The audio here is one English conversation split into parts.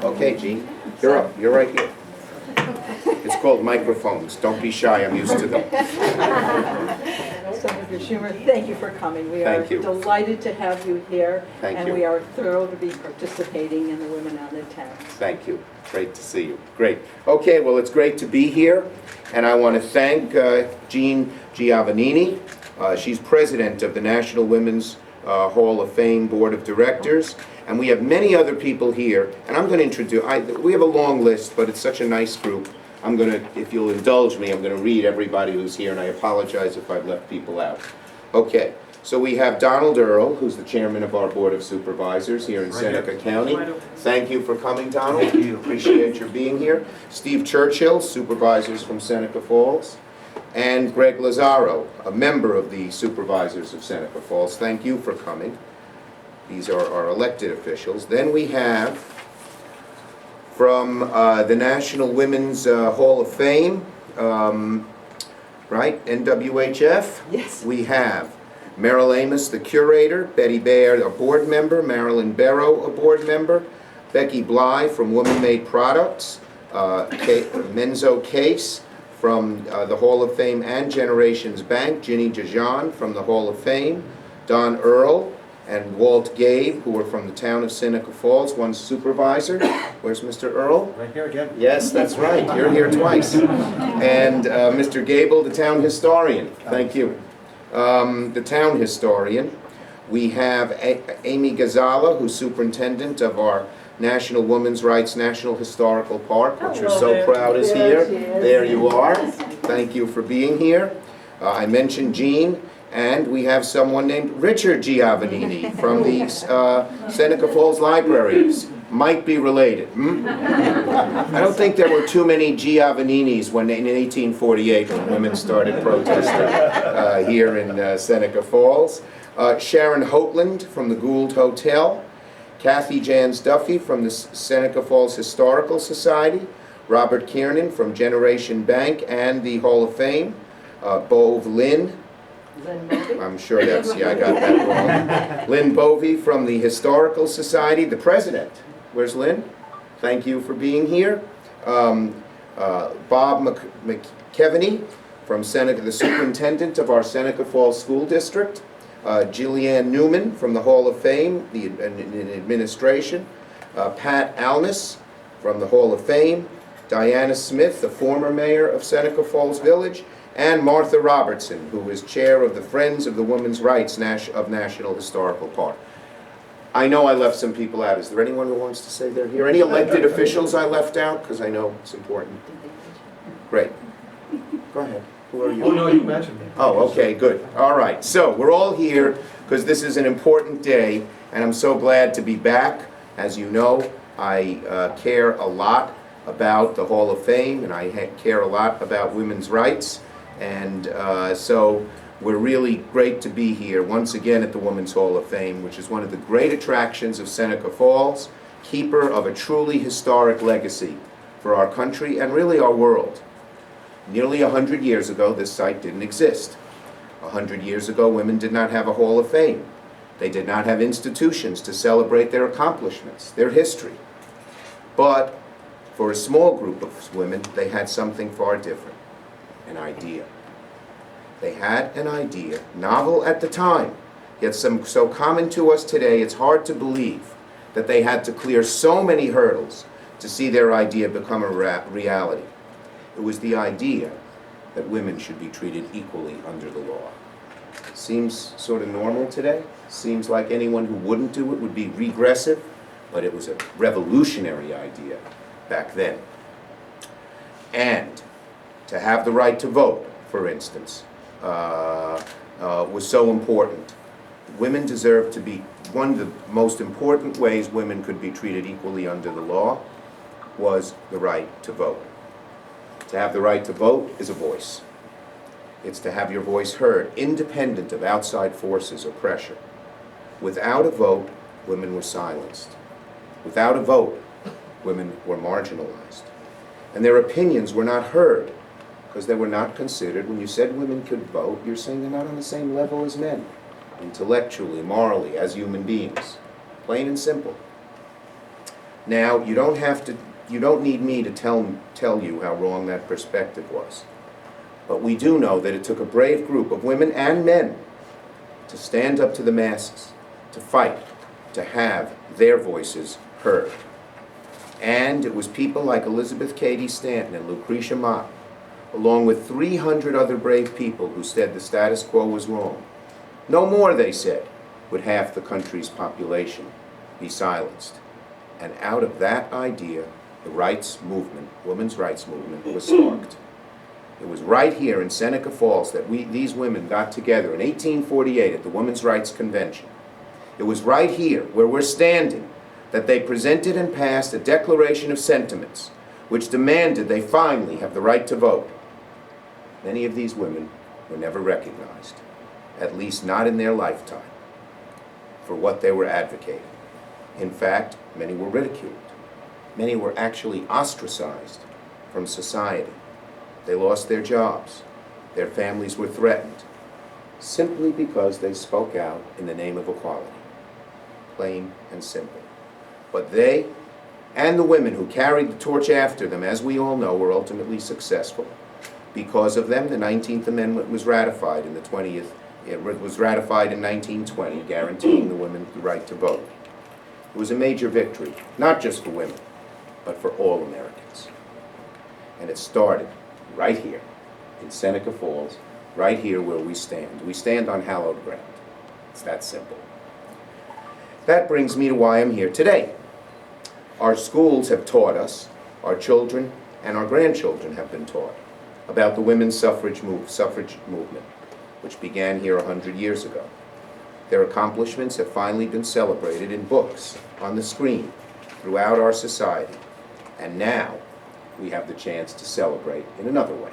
Okay, Jean, you're up. You're right here. It's called microphones. Don't be shy. I'm used to them. Senator Schumer, thank you for coming. We are Thank you. delighted to have you here. Thank and you. we are thrilled to be participating in the Women on the Town. Thank you. Great to see you. Great. Okay, well, it's great to be here, and I want to thank Jean Giovannini. She's president of the National Women's Hall of Fame Board of Directors, and we have many other people here, and I'm going to introduce, we have a long list, but it's such a nice group. I'm going to, if you'll indulge me, I'm going to read everybody who's here, and I apologize if I've left people out. Okay, so we have Donald Earl, who's the chairman of our Board of Supervisors here in Seneca County. Thank you for coming, Donald. Thank you. Appreciate your being here. Steve Churchill, supervisors from Seneca Falls. And Greg Lazaro, a member of the Supervisors of Seneca Falls. Thank you for coming. These are our elected officials. Then we have from the National Women's Hall of Fame, right, NWHF? Yes. We have Merrill Amos, the curator, Betty Baird, a board member, Marilyn Barrow, a board member, Becky Bly from Woman Made Products, Menzo Case from the Hall of Fame and Generations Bank, Ginny Jajan from the Hall of Fame, Don Earl, and Walt Gabe, who are from the town of Seneca Falls, one supervisor. Where's Mr. Earl? Right here again. Yes, that's right. You're here twice. And Mr. Gable, the town historian. Thank you. The town historian. We have Amy Ghazala, who's superintendent of our National Women's Rights National Historical Park, which we're so proud is here. There you are. Thank you for being here. I mentioned Jean. And we have someone named Richard Giovannini from the Seneca Falls Libraries. Might be related. I don't think there were too many Giovanninis when in 1848 when women started protesting here in Seneca Falls. Sharon Hoatland from the Gould Hotel. Kathy Jans Duffy from the Seneca Falls Historical Society. Robert Kiernan from Generation Bank and the Hall of Fame. Bove Lynn. I'm sure that's, yeah, I got that wrong. Lynn Bovey from the Historical Society, the president. Where's Lynn? Thank you for being here. Bob McKeveny from Seneca, the superintendent of our Seneca Falls School District. Jillianne Newman from the Hall of Fame, the administration. Pat Alness from the Hall of Fame. Diana Smith, the former mayor of Seneca Falls Village. And Martha Robertson, who is chair of the Friends of the Women's Rights of National Historical Park. I know I left some people out. Is there anyone who wants to say they're here? Any elected officials I left out? Because I know it's important. Great. Go ahead. Who are you? Oh, no, you mentioned me. Oh, okay, good. All right. So we're all here because this is an important day, and I'm so glad to be back. As you know, I care a lot about the Hall of Fame, and I care a lot about women's rights. And so we're really great to be here once again at the Women's Hall of Fame, which is one of the great attractions of Seneca Falls, keeper of a truly historic legacy for our country and really our world. Nearly 100 years ago, this site didn't exist. 100 years ago, women did not have a Hall of Fame. They did not have institutions to celebrate their accomplishments, their history. But for a small group of women, they had something far different. An idea. They had an idea, novel at the time, yet so common to us today, it's hard to believe that they had to clear so many hurdles to see their idea become a reality. It was the idea that women should be treated equally under the law. Seems sort of normal today. Seems like anyone who wouldn't do it would be regressive, but it was a revolutionary idea back then. And to have the right to vote, for instance, was so important. Women deserve to be, one of the most important ways women could be treated equally under the law was the right to vote. To have the right to vote is a voice. It's to have your voice heard, independent of outside forces or pressure. Without a vote, women were silenced. Without a vote, women were marginalized. And their opinions were not heard, because they were not considered. When you said women could vote, you're saying they're not on the same level as men, intellectually, morally, as human beings. Plain and simple. Now, you don't need me to tell you how wrong that perspective was. But we do know that it took a brave group of women and men to stand up to the masses, to fight, to have their voices heard. And it was people like Elizabeth Cady Stanton and Lucretia Mott, along with 300 other brave people who said the status quo was wrong. No more, they said, would half the country's population be silenced. And out of that idea, the rights movement, women's rights movement, was sparked. It was right here in Seneca Falls that these women got together in 1848 at the Women's Rights Convention. It was right here, where we're standing, that they presented and passed a declaration of sentiments which demanded they finally have the right to vote. Many of these women were never recognized, at least not in their lifetime, for what they were advocating. In fact, many were ridiculed. Many were actually ostracized from society. They lost their jobs. Their families were threatened, simply because they spoke out in the name of equality. Plain and simple. But they, and the women who carried the torch after them, as we all know, were ultimately successful. Because of them, the 19th Amendment was ratified in the 20th. It was ratified in 1920, guaranteeing the women the right to vote. It was a major victory, not just for women, but for all Americans. And it started right here in Seneca Falls, right here where we stand. We stand on hallowed ground. It's that simple. That brings me to why I'm here today. Our schools have taught us, our children and our grandchildren have been taught about the women's suffrage movement, which began here 100 years ago. Their accomplishments have finally been celebrated in books, on the screen, throughout our society. And now, we have the chance to celebrate in another way.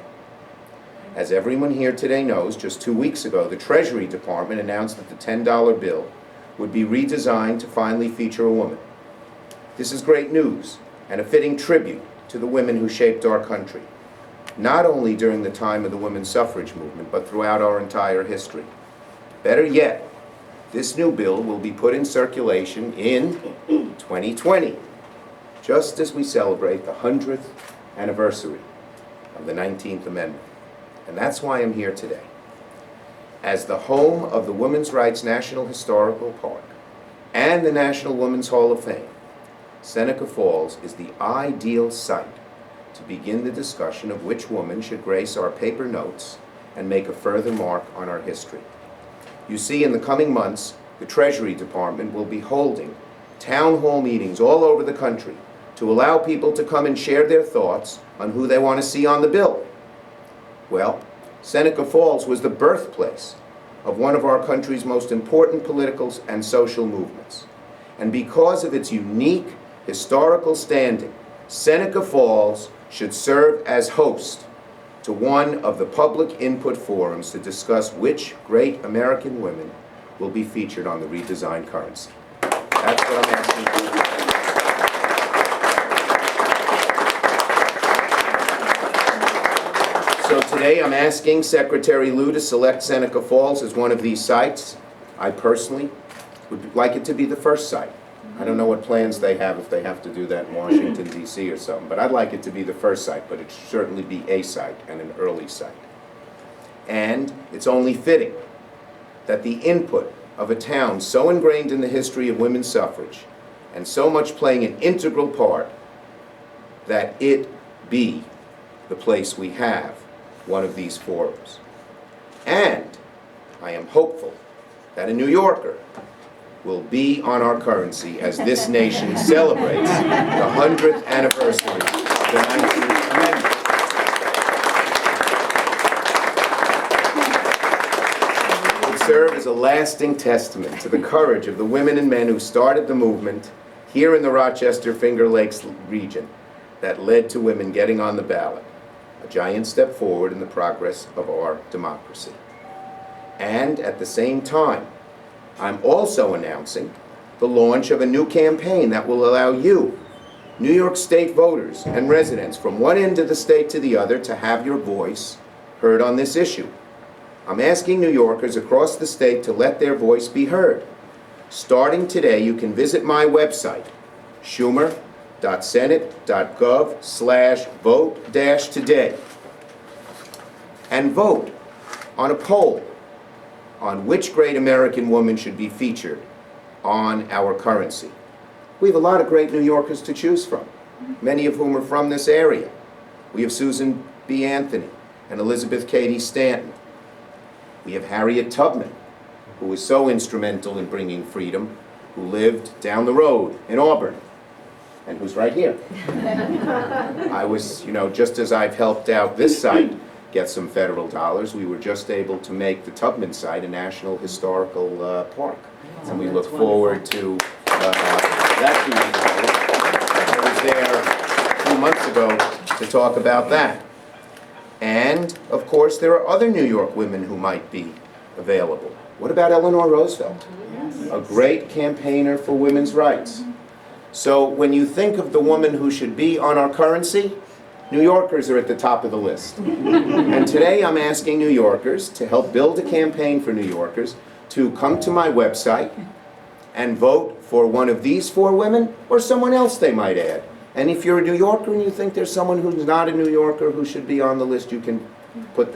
As everyone here today knows, just 2 weeks ago, the Treasury Department announced that the $10 bill would be redesigned to finally feature a woman. This is great news and a fitting tribute to the women who shaped our country, not only during the time of the women's suffrage movement, but throughout our entire history. Better yet, this new bill will be put in circulation in 2020, just as we celebrate the 100th anniversary of the 19th Amendment. And that's why I'm here today. As the home of the Women's Rights National Historical Park and the National Women's Hall of Fame, Seneca Falls is the ideal site to begin the discussion of which woman should grace our paper notes and make a further mark on our history. You see, in the coming months, the Treasury Department will be holding town hall meetings all over the country to allow people to come and share their thoughts on who they want to see on the bill. Well, Seneca Falls was the birthplace of one of our country's most important political and social movements. And because of its unique historical standing, Seneca Falls should serve as host to one of the public input forums to discuss which great American women will be featured on the redesigned currency. That's what I'm asking for. So today I'm asking Secretary Lew to select Seneca Falls as one of these sites. I personally would like it to be the first site. I don't know what plans they have, if they have to do that in Washington, D.C. or something, but I'd like it to be the first site, but it should certainly be a site and an early site. And it's only fitting that the input of a town so ingrained in the history of women's suffrage and so much playing an integral part, that it be the place we have one of these forums. And I am hopeful that a New Yorker will be on our currency as this nation celebrates the 100th anniversary of the 19th Amendment. It will serve as a lasting testament to the courage of the women and men who started the movement here in the Rochester-Finger Lakes region that led to women getting on the ballot, a giant step forward in the progress of our democracy. And at the same time, I'm also announcing the launch of a new campaign that will allow you, New York State voters and residents from one end of the state to the other, to have your voice heard on this issue. I'm asking New Yorkers across the state to let their voice be heard. Starting today, you can visit my website, Schumer, www.senate.gov/vote-today and vote on a poll on which great American woman should be featured on our currency. We have a lot of great New Yorkers to choose from, many of whom are from this area. We have Susan B. Anthony and Elizabeth Cady Stanton. We have Harriet Tubman, who was so instrumental in bringing freedom, who lived down the road in Auburn, and who's right here. I was, just as I've helped out this site get some federal dollars, we were just able to make the Tubman site a National Historical Park. And we look forward to that being I was there a few months ago to talk about that. And, of course, there are other New York women who might be available. What about Eleanor Roosevelt? A great campaigner for women's rights. So when you think of the woman who should be on our currency, New Yorkers are at the top of the list. And today I'm asking New Yorkers to help build a campaign for New Yorkers to come to my website and vote for one of these 4 women or someone else they might add. And if you're a New Yorker and you think there's someone who's not a New Yorker who should be on the list, you can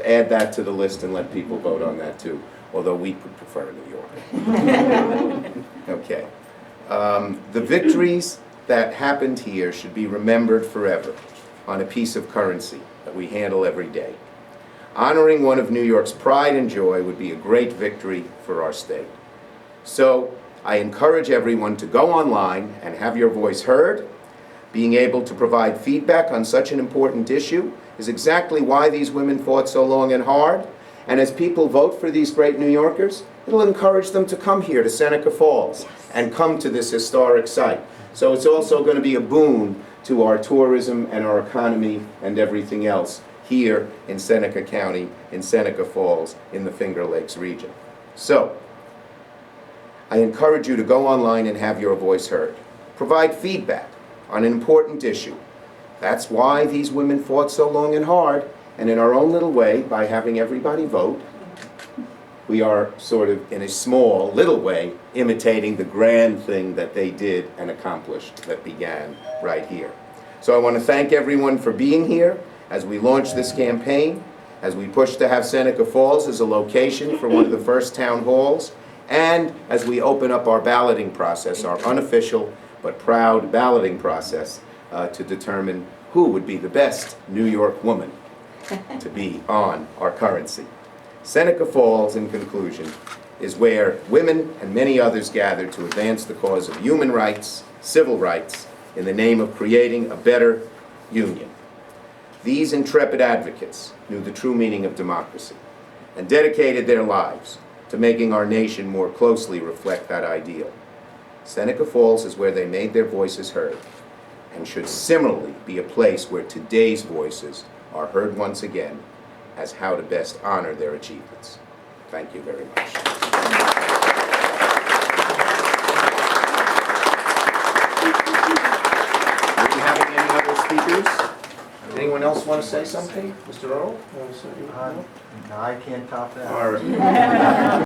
add that to the list and let people vote on that too. Although we would prefer a New Yorker. Okay. The victories that happened here should be remembered forever on a piece of currency that we handle every day. Honoring one of New York's pride and joy would be a great victory for our state. So I encourage everyone to go online and have your voice heard. Being able to provide feedback on such an important issue is exactly why these women fought so long and hard. And as people vote for these great New Yorkers, it'll encourage them to come here to Seneca Falls and come to this historic site. So it's also going to be a boon to our tourism and our economy and everything else here in Seneca County, in Seneca Falls, in the Finger Lakes region. So I encourage you to go online and have your voice heard. Provide feedback on an important issue. That's why these women fought so long and hard, and in our own little way, by having everybody vote, we are sort of, in a small, little way, imitating the grand thing that they did and accomplished that began right here. So I want to thank everyone for being here as we launch this campaign, as we push to have Seneca Falls as a location for one of the first town halls, and as we open up our balloting process, our unofficial but proud balloting process, to determine who would be the best New York woman to be on our currency. Seneca Falls, in conclusion, is where women and many others gather to advance the cause of human rights, civil rights, in the name of creating a better union. These intrepid advocates knew the true meaning of democracy and dedicated their lives to making our nation more closely reflect that ideal. Seneca Falls is where they made their voices heard and should similarly be a place where today's voices are heard once again as how to best honor their achievements. Thank you very much. Are we having any other speakers? Anyone else want to say something? Mr. Earl? No, I can't top that. All right.